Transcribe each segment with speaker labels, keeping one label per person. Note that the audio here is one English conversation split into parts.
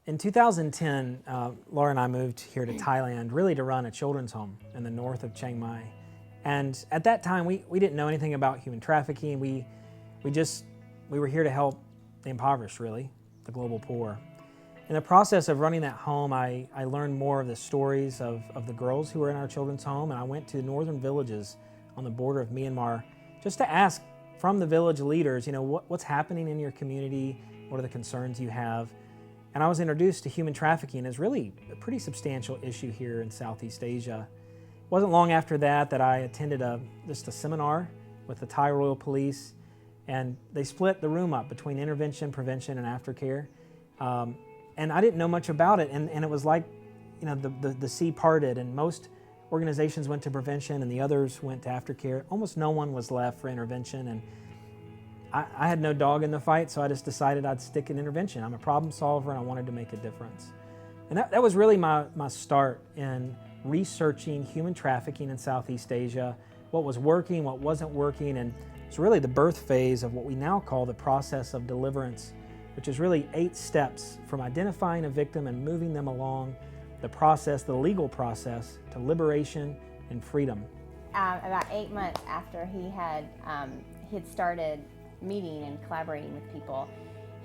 Speaker 1: In 2010, Laura and I moved here to Thailand, really to run a children's home in the north of Chiang Mai. And at that time, we didn't know anything about human trafficking. We were here to help the impoverished, really, the global poor. In the process of running that home, I learned more of the stories of the girls who were in our children's home, and I went to northern villages on the border of Myanmar just to ask from the village leaders, what's happening in your community, what are the concerns you have. And I was introduced to human trafficking as really a pretty substantial issue here in Southeast Asia. It wasn't long after that I attended just a seminar with the Thai Royal Police, and they split the room up between intervention, prevention, and aftercare. And I didn't know much about it, and it was like, the sea parted, and most organizations went to prevention and the others went to aftercare. Almost no one was left for intervention, and I had no dog in the fight, so I just decided I'd stick in intervention. I'm a problem solver and I wanted to make a difference. And that was really my start in researching human trafficking in Southeast Asia, what was working, what wasn't working, and it's really the birth phase of what we now call the process of deliverance, which is really 8 steps from identifying a victim and moving them along the process, the legal process, to liberation and freedom.
Speaker 2: About 8 months after he had started meeting and collaborating with people,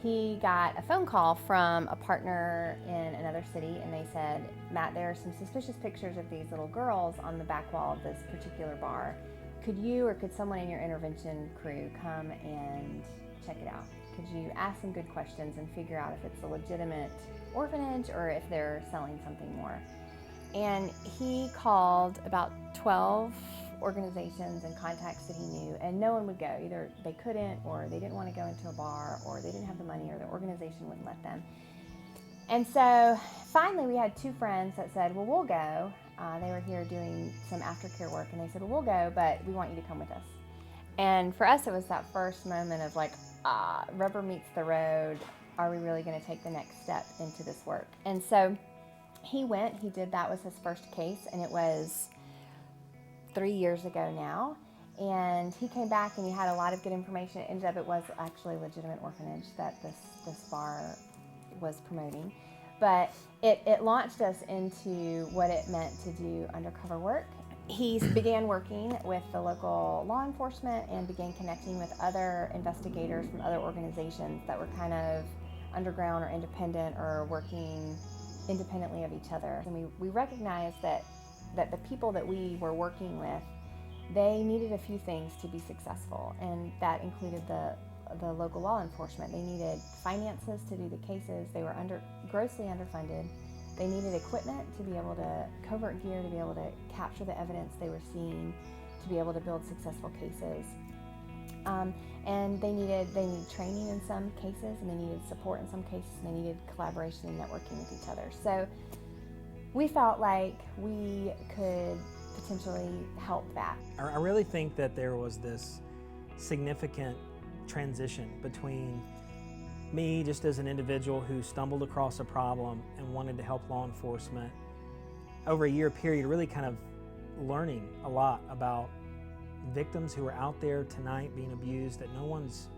Speaker 2: he got a phone call from a partner in another city, and they said, "Matt, there are some suspicious pictures of these little girls on the back wall of this particular bar. Could you or could someone in your intervention crew come and check it out? Could you ask some good questions and figure out if it's a legitimate orphanage or if they're selling something more?" And he called about 12 organizations and contacts that he knew, and no one would go. Either they couldn't, or they didn't want to go into a bar, or they didn't have the money, or the organization wouldn't let them. And so finally we had 2 friends that said, "Well, we'll go." They were here doing some aftercare work, and they said, "Well, we'll go, but we want you to come with us." And for us, it was that first moment of like, rubber meets the road. Are we really going to take the next step into this work? And so he went, he did, that was his first case, and it was 3 years ago now. And he came back and he had a lot of good information. It ended up it was actually a legitimate orphanage that this bar was promoting. But it launched us into what it meant to do undercover work. He began working with the local law enforcement and began connecting with other investigators from other organizations that were kind of underground or independent or working independently of each other. And we recognized that the people that we were working with, they needed a few things to be successful, and that included the local law enforcement. They needed finances to do the cases. They were grossly underfunded. They needed equipment to be able to, covert gear to be able to capture the evidence they were seeing, to be able to build successful cases. And they needed training in some cases, and they needed support in some cases, and they needed collaboration and networking with each other. So we felt like we could potentially help that.
Speaker 1: I really think that there was this significant transition between me just as an individual who stumbled across a problem and wanted to help law enforcement over a year period, really kind of learning a lot about victims who are out there tonight being abused that no one's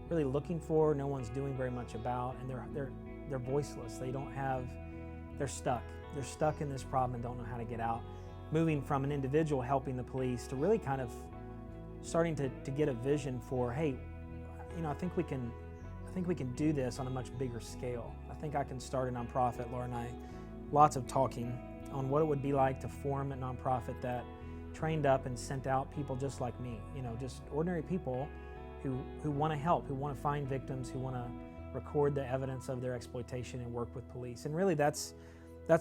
Speaker 1: really looking for, no one's doing very much about, and they're voiceless. They're stuck in this problem and don't know how to get out. Moving from an individual helping the police to really kind of starting to get a vision for, hey, I think we can do this on a much bigger scale. I think I can start a nonprofit. Laura and I, lots of talking on what it would be like to form a nonprofit that trained up and sent out people just like me, just ordinary people who want to help, who want to find victims, who want to record the evidence of their exploitation and work with police. And really that's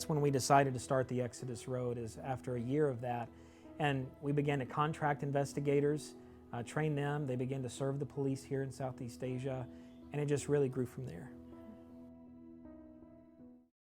Speaker 1: when we decided to start the Exodus Road, is after a year of that. And we began to contract investigators, train them. They began to serve the police here in Southeast Asia, and it just really grew from there.